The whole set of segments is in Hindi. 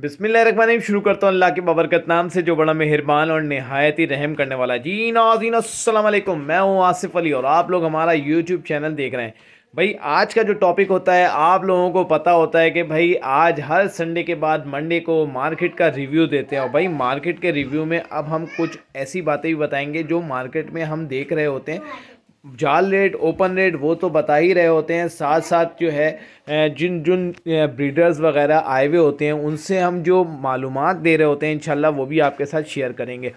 बिस्मिल्लाहिर्रहमानिर्रहीम। शुरू करता हूँ अल्लाह के बबरकत नाम से जो बड़ा मेहरबान और नहायत ही रहम करने वाला है। जी नाज़रीन अस्सलाम वालेकुम, मैं हूँ आसिफ अली और आप लोग हमारा यूट्यूब चैनल देख रहे हैं। भाई आज का जो टॉपिक होता है आप लोगों को पता होता है कि भाई आज हर संडे के बाद मंडे को मार्केट का रिव्यू देते हैं। और भाई मार्केट के रिव्यू में अब हम कुछ ऐसी बातें भी बताएंगे जो मार्केट में हम देख रहे होते हैं। जाल रेट, ओपन रेट वो तो बता ही रहे होते हैं, साथ साथ जो है जिन जिन ब्रीडर्स वगैरह आए हुए होते हैं उनसे हम जो मालूमात दे रहे होते हैं इंशाल्लाह वो भी आपके साथ शेयर करेंगे।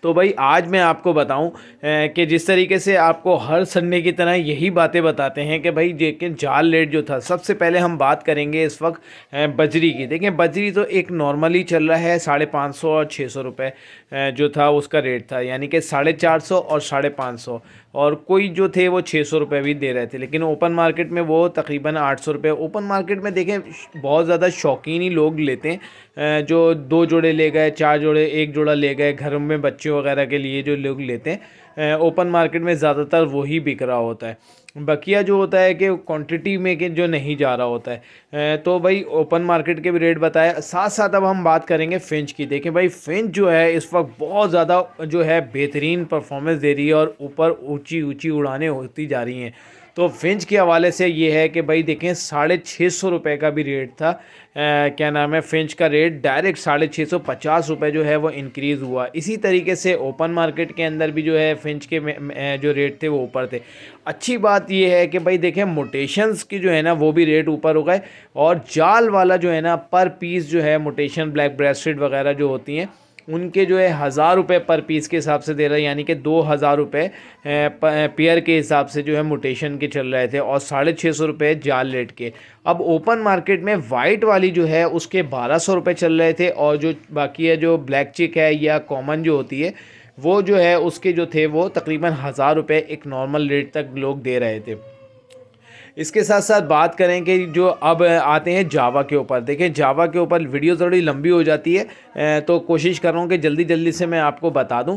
तो भाई आज मैं आपको बताऊं कि जिस तरीके से आपको हर संडे की तरह यही बातें बताते हैं कि भाई लेकिन जाल रेट जो था, सबसे पहले हम बात करेंगे इस वक्त बजरी की। देखें बजरी तो एक नॉर्मली चल रहा है 550 और 600 रुपये जो था उसका रेट था, यानी कि 450 और 550, और कोई जो थे वो 600 रुपये भी दे रहे थे। लेकिन ओपन मार्केट में वो तकरीबन 800 रुपये। ओपन मार्केट में देखें बहुत ज़्यादा शौकीन ही लोग लेते हैं, जो 2 जोड़े ले गए, 4 जोड़े, 1 जोड़ा ले गए, घर में बच्चों वगैरह के लिए जो लोग लेते हैं ओपन मार्केट में ज़्यादातर वही बिक रहा होता है। बकिया जो होता है कि क्वांटिटी में कि जो नहीं जा रहा होता है। तो भाई ओपन मार्केट के भी रेट बताया, साथ साथ अब हम बात करेंगे फिंच की। देखें भाई फिंच जो है इस वक्त बहुत ज़्यादा जो है बेहतरीन परफॉर्मेंस दे रही है और ऊपर ऊंची ऊंची उड़ानें होती जा रही हैं। तो फिंच के हवाले से ये है कि भाई देखें 650 रुपये का भी रेट था, क्या नाम है, फिंच का रेट डायरेक्ट 650 रुपये जो है वो इंक्रीज़ हुआ। इसी तरीके से ओपन मार्केट के अंदर भी जो है फिंच के जो रेट थे वो ऊपर थे। अच्छी बात ये है कि भाई देखें मोटेशंस की जो है ना वो भी रेट ऊपर हो गए, और जाल वाला जो है ना पर पीस जो है मोटेशन ब्लैक ब्रेस्टेड वगैरह जो होती हैं उनके जो है 1000 रुपये पर पीस के हिसाब से दे रहा है, यानी कि 2000 रुपये पेयर के हिसाब से जो है मोटेशन के चल रहे थे, और 650 रुपये जाल रेट के। अब ओपन मार्केट में वाइट वाली जो है उसके 1200 रुपये चल रहे थे, और जो बाकी है जो ब्लैक चिक है या कॉमन जो होती है वो जो है उसके जो थे वो तकरीबन 1000 रुपये एक नॉर्मल रेट तक लोग दे रहे थे। इसके साथ साथ बात करें कि जो अब आते हैं जावा के ऊपर। देखें जावा के ऊपर वीडियो थोड़ी लंबी हो जाती है, तो कोशिश कर रहा हूँ कि जल्दी जल्दी से मैं आपको बता दूँ,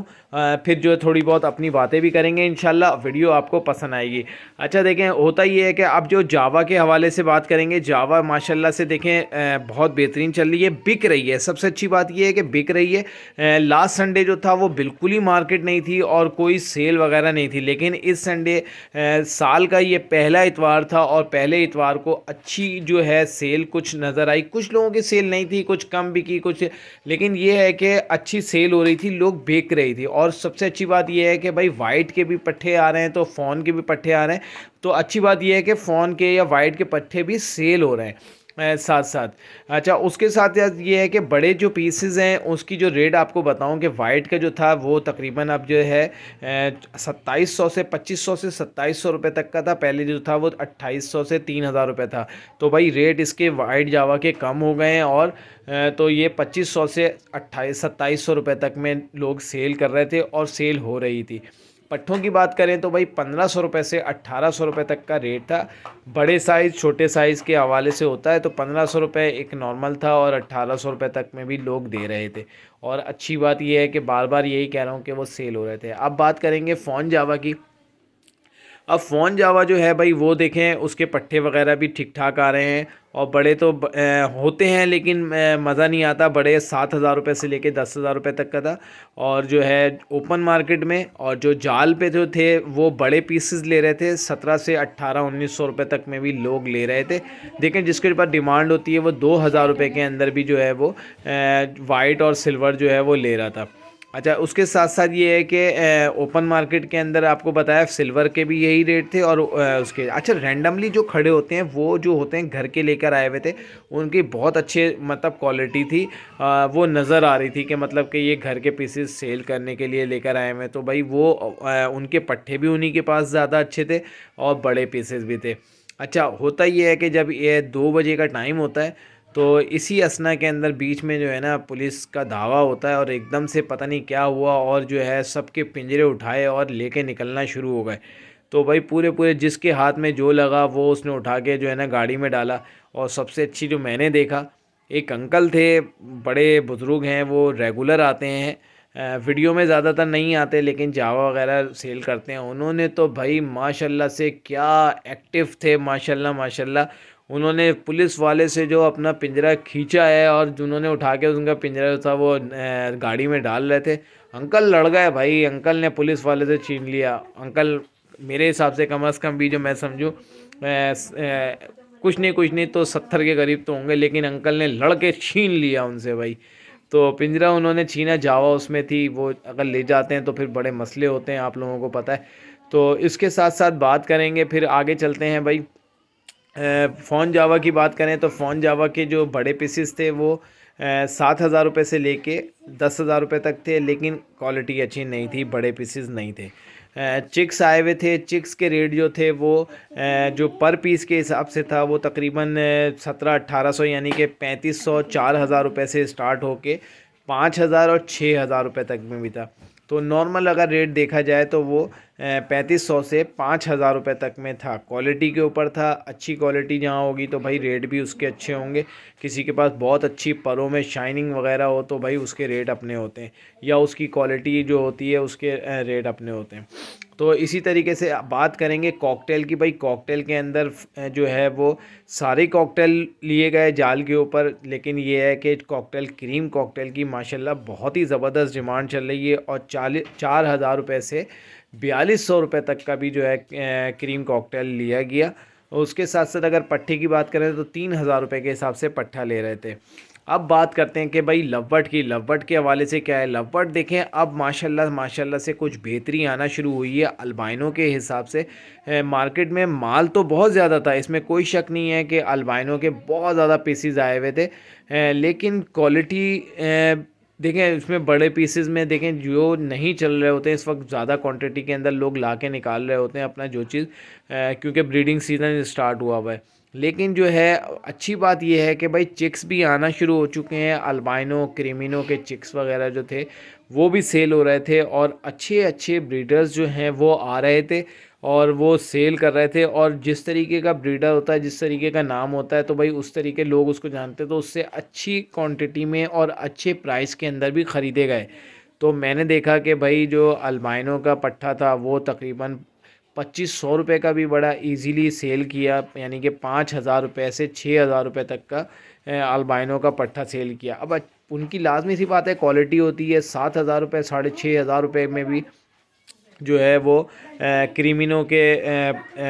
फिर जो थोड़ी बहुत अपनी बातें भी करेंगे, इंशाल्लाह वीडियो आपको पसंद आएगी। अच्छा देखें होता ये है कि अब जो जावा के हवाले से बात करेंगे, जावा माशाल्लाह से देखें बहुत बेहतरीन चल रही है, बिक रही है। सबसे अच्छी बात यह है कि बिक रही है। लास्ट संडे जो था वो बिल्कुल ही मार्केट नहीं थी और कोई सेल वगैरह नहीं थी, लेकिन इस संडे साल का ये पहला इतवार था और पहले इतवार को अच्छी जो है सेल कुछ नज़र आई। कुछ लोगों की सेल नहीं थी, कुछ कम बिकी कुछ, लेकिन ये है कि अच्छी सेल हो रही थी, लोग बेच रही थी। और सबसे अच्छी बात ये है कि भाई वाइट के भी पट्टे आ रहे हैं तो फ़ोन के भी पट्टे आ रहे हैं। तो अच्छी बात ये है कि फ़ोन के या वाइट के पट्टे भी सेल हो रहे हैं साथ साथ। अच्छा उसके साथ साथ ये है कि बड़े जो पीसेस हैं उसकी जो रेट आपको बताऊं कि वाइट का जो था वो तकरीबन अब जो है 2700 से 2500 से 2700 रुपये तक का था। पहले जो था वो 2800 से 3000 रुपये था। तो भाई रेट इसके वाइट जावा के कम हो गए हैं, और तो ये 2500 से 2700 रुपये तक में लोग सेल कर रहे थे और सेल हो रही थी। पट्ठों की बात करें तो भाई 1500 रुपये से 1800 रुपये तक का रेट था। बड़े साइज़ छोटे साइज़ के हवाले से होता है, तो 1500 रुपये एक नॉर्मल था और 1800 रुपये तक में भी लोग दे रहे थे। और अच्छी बात यह है कि बार बार यही कह रहा हूँ कि वो सेल हो रहे थे। अब बात करेंगे फ़ोन जावा की। अब फ़ोन जावा जो है भाई वो देखें उसके पट्टे वगैरह भी ठीक ठाक आ रहे हैं, और बड़े तो होते हैं लेकिन मज़ा नहीं आता। बड़े 7000 रुपये से लेके 10,000 रुपये तक का था, और जो है ओपन मार्केट में, और जो जाल पे जो थे वो बड़े पीसेस ले रहे थे 17 से 18-1900 रुपये तक में भी लोग ले रहे थे। देखें जिसके पास डिमांड होती है वो 2000 रुपये के अंदर भी जो है वो वाइट और सिल्वर जो है वो ले रहा था। अच्छा उसके साथ साथ ये है कि ओपन मार्केट के अंदर आपको बताया सिल्वर के भी यही रेट थे, और उसके अच्छा रैंडमली जो खड़े होते हैं वो जो होते हैं घर के लेकर आए हुए थे, उनकी बहुत अच्छे मतलब क्वालिटी थी। वो नज़र आ रही थी कि मतलब कि ये घर के पीसेस सेल करने के लिए लेकर आए हुए हैं। तो भाई वो उनके पट्टे भी उन्हीं के पास ज़्यादा अच्छे थे और बड़े पीसेस भी थे। अच्छा होता ये है कि जब ये 2 बजे का टाइम होता है तो इसी असना के अंदर बीच में जो है ना पुलिस का धावा होता है, और एकदम से पता नहीं क्या हुआ और जो है सबके पिंजरे उठाए और लेके निकलना शुरू हो गए। तो भाई पूरे पूरे जिसके हाथ में जो लगा वो उसने उठा के जो है ना गाड़ी में डाला। और सबसे अच्छी जो मैंने देखा, एक अंकल थे, बड़े बुज़ुर्ग हैं, वो रेगुलर आते हैं, वीडियो में ज़्यादातर नहीं आते लेकिन जावा वगैरह सेल करते हैं। उन्होंने तो भाई माशाल्लाह से क्या एक्टिव थे, माशाल्लाह माशाल्लाह। उन्होंने पुलिस वाले से जो अपना पिंजरा खींचा है और जिन्होंने उठा के उनका पिंजरा जो था वो गाड़ी में डाल रहे थे, अंकल लड़ गए भाई। अंकल ने पुलिस वाले से छीन लिया। अंकल मेरे हिसाब से कम अज़ कम भी जो मैं समझूँ कुछ नहीं तो 70 के करीब तो होंगे, लेकिन अंकल ने लड़ के छीन लिया उनसे भाई। तो पिंजरा उन्होंने छीना, जावा उसमें थी, वो अगर ले जाते हैं तो फिर बड़े मसले होते हैं, आप लोगों को पता है। तो इसके साथ साथ बात करेंगे, फिर आगे चलते हैं भाई। फ़ोन जावा की बात करें तो फ़ोन जावा के जो बड़े पीसेस थे वो 7,000 रुपये से लेके 10,000 रुपये तक थे, लेकिन क्वालिटी अच्छी नहीं थी, बड़े पीसेस नहीं थे। चिक्स आए हुए थे। चिक्स के रेट जो थे वो जो पर पीस के हिसाब से था वो तकरीबन 1700-1800 यानी कि 3500-4000 रुपये से स्टार्ट होके 5000 और 6000 रुपये तक में भी था। तो नॉर्मल अगर रेट देखा जाए तो वो 3500 से 5000 रुपये तक में था। क्वालिटी के ऊपर था, अच्छी क्वालिटी जहाँ होगी तो भाई रेट भी उसके अच्छे होंगे। किसी के पास बहुत अच्छी परों में शाइनिंग वगैरह हो तो भाई उसके रेट अपने होते हैं, या उसकी क्वालिटी जो होती है उसके रेट अपने होते हैं। तो इसी तरीके से बात करेंगे कॉकटेल की। भाई कॉकटेल के अंदर जो है वो सारे कॉकटेल लिए गए जाल के ऊपर, लेकिन ये है कि कॉकटेल क्रीम कॉकटेल की माशाल्लाह बहुत ही ज़बरदस्त डिमांड चल रही है, और 4,000 रुपये से 4,200 रुपये तक का भी जो है क्रीम कॉकटेल लिया गया। उसके साथ साथ अगर पट्टे की बात करें तो 3,000 रुपये के हिसाब से पट्टा ले रहे थे। अब बात करते हैं कि भाई लवबर्ड की। लवबर्ड के हवाले से क्या है, लवबर्ड देखें अब माशाल्लाह से कुछ बेहतरी आना शुरू हुई है अल्बाइनो के हिसाब से। मार्केट में माल तो बहुत ज़्यादा था, इसमें कोई शक नहीं है कि अल्बाइनो के बहुत ज़्यादा पीसीज आए हुए थे, लेकिन क्वालिटी देखें इसमें बड़े पीसेस में देखें जो नहीं चल रहे होते हैं इस वक्त, ज़्यादा क्वांटिटी के अंदर लोग ला के निकाल रहे होते हैं अपना जो चीज़, क्योंकि ब्रीडिंग सीजन स्टार्ट हुआ हुआ है। लेकिन जो है अच्छी बात यह है कि भाई चिक्स भी आना शुरू हो चुके हैं। अल्बाइनो क्रीमिनो के चिक्स वगैरह जो थे वो भी सेल हो रहे थे, और अच्छे अच्छे ब्रीडर्स जो हैं वो आ रहे थे और वो सेल कर रहे थे। और जिस तरीके का ब्रीडर होता है, जिस तरीके का नाम होता है, तो भाई उस तरीके लोग उसको जानते हैं, तो उससे अच्छी क्वांटिटी में और अच्छे प्राइस के अंदर भी ख़रीदे गए। तो मैंने देखा कि भाई जो अल्बाइनो का पट्ठा था वो तकरीबन 2,500 रुपये का भी बड़ा इजीली सेल किया, यानी कि 5,000 रुपये से 6,000 रुपये तक का अल्बाइनो का पट्ठा सेल किया। अब उनकी लाजमी सी बात है, क्वालिटी होती है। 7,000 रुपये 6,500 रुपये में भी जो है वो क्रीमिनो के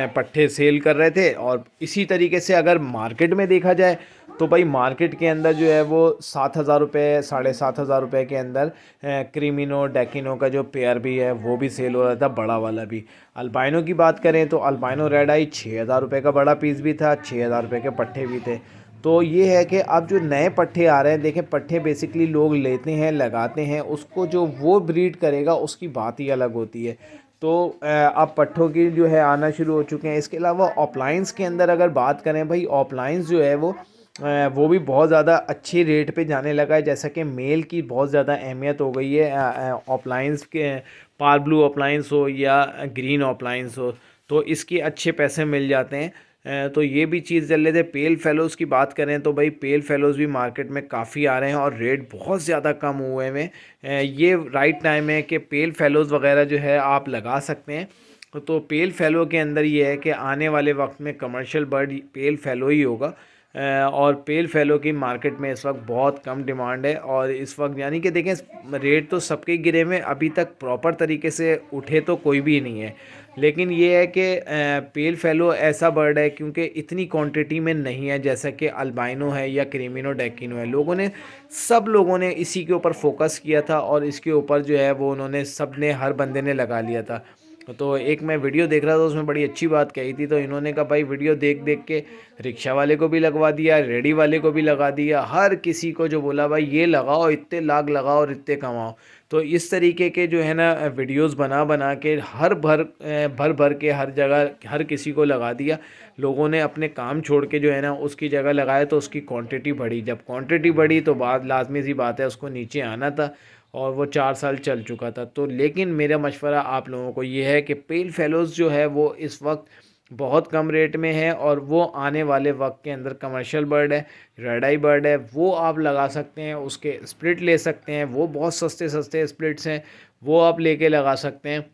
पट्टे सेल कर रहे थे। और इसी तरीके से अगर मार्केट में देखा जाए तो भाई मार्केट के अंदर जो है वो 7,000 रुपये 7,500 रुपये के अंदर क्रीमिनो डेकिनो का जो पेयर भी है वो भी सेल हो रहा था, बड़ा वाला भी। अल्बाइनो की बात करें तो अल्बाइनो रेड आई 6,000 रुपये का बड़ा पीस भी था, 6,000 रुपये के पट्टे भी थे। तो ये है कि अब जो नए पट्टे आ रहे हैं, देखें पट्टे बेसिकली लोग लेते हैं, लगाते हैं, उसको जो वो ब्रीड करेगा उसकी बात ही अलग होती है। तो अब पट्ठों की जो है आना शुरू हो चुके हैं। इसके अलावा ऑफलाइंस के अंदर अगर बात करें भाई, ऑफलाइंस जो है वो भी बहुत ज़्यादा अच्छी रेट पे जाने लगा है। जैसा कि मेल की बहुत ज़्यादा अहमियत हो गई है ऑफलाइंस के, पार ब्लू ऑफलाइंस हो या ग्रीन ऑफलाइंस हो, तो इसके अच्छे पैसे मिल जाते हैं। तो ये भी चीज़ चल रहे थे। पेल फेलोज़ की बात करें तो भाई पेल फेलोज़ भी मार्केट में काफ़ी आ रहे हैं और रेट बहुत ज़्यादा कम हुए हैं। ये राइट टाइम है कि पेल फेलोज़ वगैरह जो है आप लगा सकते हैं। तो पेल फेलो के अंदर ये है कि आने वाले वक्त में कमर्शियल बर्ड पेल फेलो ही होगा। और पेल फेलो की मार्केट में इस वक्त बहुत कम डिमांड है, और इस वक्त यानी कि देखें रेट तो सबके गिरे में, अभी तक प्रॉपर तरीके से उठे तो कोई भी नहीं है। लेकिन ये है कि पेल फेलो ऐसा बर्ड है क्योंकि इतनी क्वांटिटी में नहीं है जैसा कि अल्बाइनो है या क्रीमिनो डेकिनो है। सब लोगों ने इसी के ऊपर फोकस किया था और इसके ऊपर जो है वो उन्होंने सब ने, हर बंदे ने लगा लिया था। तो एक मैं वीडियो देख रहा था, उसमें बड़ी अच्छी बात कही थी। तो इन्होंने कहा भाई वीडियो देख देख के रिक्शा वाले को भी लगवा दिया, रेडी वाले को भी लगा दिया, हर किसी को जो बोला भाई ये लगाओ, इतने लाख लगाओ और इतने कमाओ। तो इस तरीके के जो है ना वीडियोस बना बना के भर भर के हर जगह हर किसी को लगा दिया। लोगों ने अपने काम छोड़ के जो है ना उसकी जगह लगाया, तो उसकी क्वांटिटी बढ़ी। जब क्वांटिटी बढ़ी तो बात लाजमी सी बात है उसको नीचे आना था, और वो 4 साल चल चुका था। तो लेकिन मेरा मशवरा आप लोगों को ये है कि पेल फेलोज़ जो है वो इस वक्त बहुत कम रेट में है, और वो आने वाले वक्त के अंदर कमर्शियल बर्ड है, रेड आई बर्ड है, वो आप लगा सकते हैं। उसके स्प्लिट ले सकते हैं, वो बहुत सस्ते सस्ते स्प्लिट्स हैं, वो आप लेके लगा सकते हैं।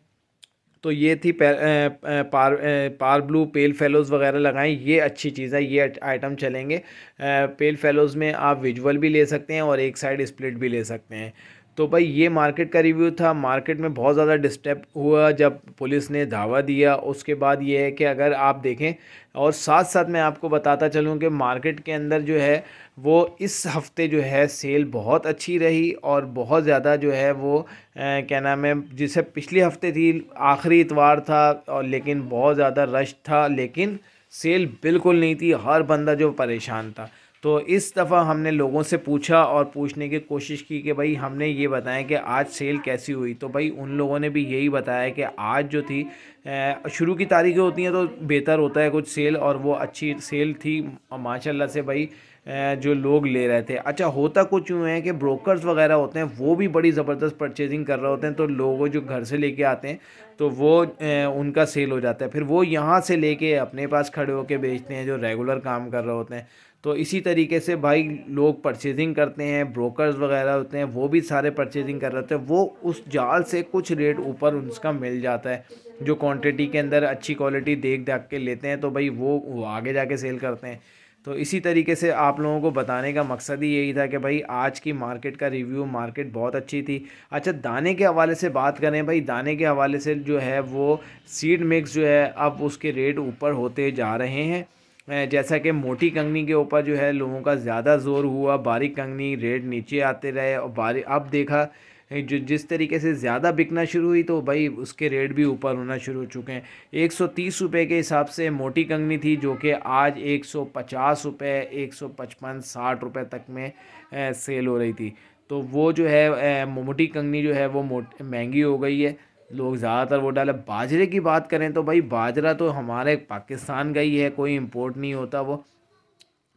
तो ये थी पार ब्लू पेल फेलोज़ वगैरह लगाएं, ये अच्छी चीज़ है, ये आइटम चलेंगे। पेल फेलोज़ में आप विजुअल भी ले सकते हैं और एक साइड स्प्लिट भी ले सकते हैं। तो भाई ये मार्केट का रिव्यू था। मार्केट में बहुत ज़्यादा डिस्टर्ब हुआ जब पुलिस ने धावा दिया। उसके बाद ये है कि अगर आप देखें, और साथ साथ मैं आपको बताता चलूँ कि मार्केट के अंदर जो है वो इस हफ्ते जो है सेल बहुत अच्छी रही, और बहुत ज़्यादा जो है वो क्या नाम है, जिसे पिछले हफ्ते थी आखिरी इतवार था, और लेकिन बहुत ज़्यादा रश था, लेकिन सेल बिल्कुल नहीं थी, हर बंदा जो परेशान था। तो इस दफ़ा हमने लोगों से पूछा और पूछने की कोशिश की कि भाई हमने ये बताएं कि आज सेल कैसी हुई। तो भाई उन लोगों ने भी यही बताया कि आज जो थी, शुरू की तारीखें होती हैं तो बेहतर होता है कुछ सेल, और वो अच्छी सेल थी माशाल्लाह से भाई। जो लोग ले रहे थे, अच्छा होता कुछ यूँ है कि ब्रोकर्स वगैरह होते हैं वो भी बड़ी ज़बरदस्त परचेजिंग कर रहे होते हैं, तो लोग जो घर से लेके आते हैं तो वो उनका सेल हो जाता है, फिर वो यहाँ से लेके अपने पास खड़े होके बेचते हैं जो रेगुलर काम कर रहे होते हैं। तो इसी तरीके से भाई लोग परचेजिंग करते हैं, ब्रोकर्स वगैरह होते हैं वो भी सारे परचेजिंग कर रहे होते हैं, वो उस जाल से कुछ रेट ऊपर उसका मिल जाता है। जो क्वांटिटी के अंदर अच्छी क्वालिटी देख दाख के लेते हैं तो भाई वो आगे जाके सेल करते हैं। तो इसी तरीके से आप लोगों को बताने का मकसद ही यही था कि भाई आज की मार्केट का रिव्यू, मार्केट बहुत अच्छी थी। अच्छा दाने के हवाले से बात करें, भाई दाने के हवाले से जो है वो सीड मिक्स जो है अब उसके रेट ऊपर होते जा रहे हैं। जैसा कि मोटी कंगनी के ऊपर जो है लोगों का ज़्यादा ज़ोर हुआ, बारीक कंगनी रेट नीचे आते रहे, और बारीक अब देखा जो जिस तरीके से ज़्यादा बिकना शुरू हुई तो भाई उसके रेट भी ऊपर होना शुरू हो चुके हैं। 130 रुपये के हिसाब से मोटी कंगनी थी, जो कि आज 150 रुपये, 155, 60 रुपये तक में सेल हो रही थी। तो वो जो है मोटी कंगनी जो है वो महंगी हो गई है, लोग ज़्यादातर वो डाले। बाजरे की बात करें तो भाई बाजरा तो हमारे पाकिस्तान का ही है, कोई इंपोर्ट नहीं होता वो।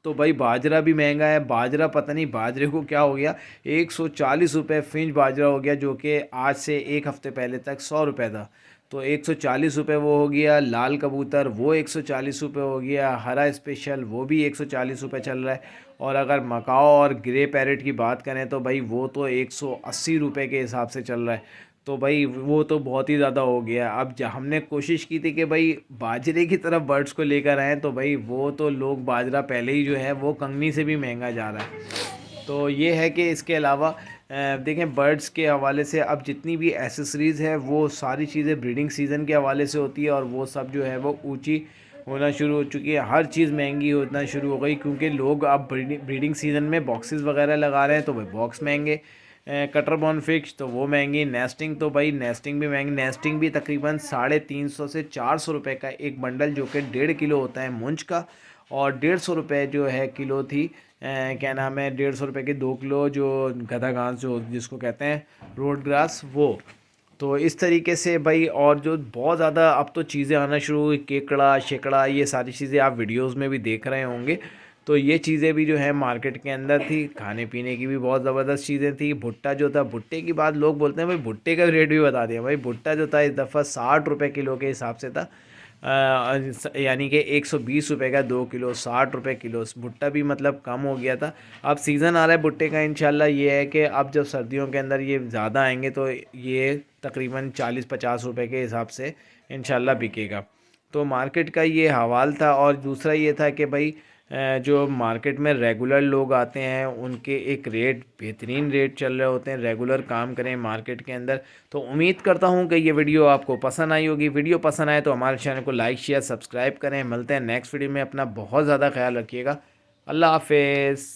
तो भाई बाजरा भी महंगा है, बाजरा पता नहीं बाजरे को क्या हो गया, 140 रुपये फिंच बाजरा हो गया, जो कि आज से एक हफ़्ते पहले तक 100 रुपये था। तो 140 रुपये वो हो गया। लाल कबूतर वो 140 रुपये हो गया। हरा स्पेशल वो भी 140 रुपये चल रहा है। और अगर मकाओ और ग्रे पैरेट की बात करें तो भाई वो तो 180 रुपये के हिसाब से चल रहा है। तो भाई वो तो बहुत ही ज़्यादा हो गया। अब हमने कोशिश की थी कि भाई बाजरे की तरफ बर्ड्स को लेकर आएँ, तो भाई वो तो लोग बाजरा पहले ही जो है वो कंगनी से भी महंगा जा रहा है। तो ये है कि इसके अलावा देखें बर्ड्स के हवाले से अब जितनी भी एसेसरीज़ है वो सारी चीज़ें ब्रीडिंग सीज़न के हवाले से होती है, और वो सब जो है वो ऊँची होना शुरू हो चुकी है। हर चीज़ महंगी होना शुरू हो गई, क्योंकि लोग अब ब्रीडिंग सीज़न में बॉक्सेस वगैरह लगा रहे हैं, तो भाई बॉक्स महंगे। कटर बॉर्न फिक्स तो वो महंगी। नेस्टिंग तो भाई नेस्टिंग भी महंगी। नेस्टिंग भी तकरीबन 350 से 400 रुपये का एक बंडल, जो कि 1.5 किलो होता है मुंज का, और 150 रुपये जो है किलो थी। क्या नाम है, 150 रुपये के 2 किलो जो गधा घास जो जिसको कहते हैं रोड ग्रास, वो। तो इस तरीके से भाई, और जो बहुत ज़्यादा अब तो चीज़ें आना शुरू हुई, केकड़ा शेकड़ा, ये सारी चीज़ें आप वीडियोस में भी देख रहे होंगे। तो ये चीज़ें भी जो है मार्केट के अंदर थी। खाने पीने की भी बहुत ज़बरदस्त चीज़ें थी। भुट्टा जो था, भुट्टे की बात लोग बोलते हैं भाई भुट्टे का रेट भी बता दिया। भाई भुट्टा जो था इस दफ़ा 60 रुपये किलो के हिसाब से था, यानी कि 120 रुपये का 2 किलो, 60 रुपये किलो। भुट्टा भी मतलब कम हो गया था। अब सीज़न आ रहा है भुट्टे का, इंशाल्लाह ये है कि अब जब सर्दियों के अंदर ये ज़्यादा आएंगे तो ये तकरीबन 40-50 रुपये के हिसाब से इंशाल्लाह बिकेगा। तो मार्केट का ये हवाल था। और दूसरा ये था कि भाई जो मार्केट में रेगुलर लोग आते हैं उनके एक रेट, बेहतरीन रेट चल रहे होते हैं, रेगुलर काम करें मार्केट के अंदर। तो उम्मीद करता हूं कि ये वीडियो आपको पसंद आई होगी। वीडियो पसंद आए तो हमारे चैनल को लाइक शेयर सब्सक्राइब करें। मिलते हैं नेक्स्ट वीडियो में। अपना बहुत ज़्यादा ख्याल रखिएगा। अल्लाह हाफिज़।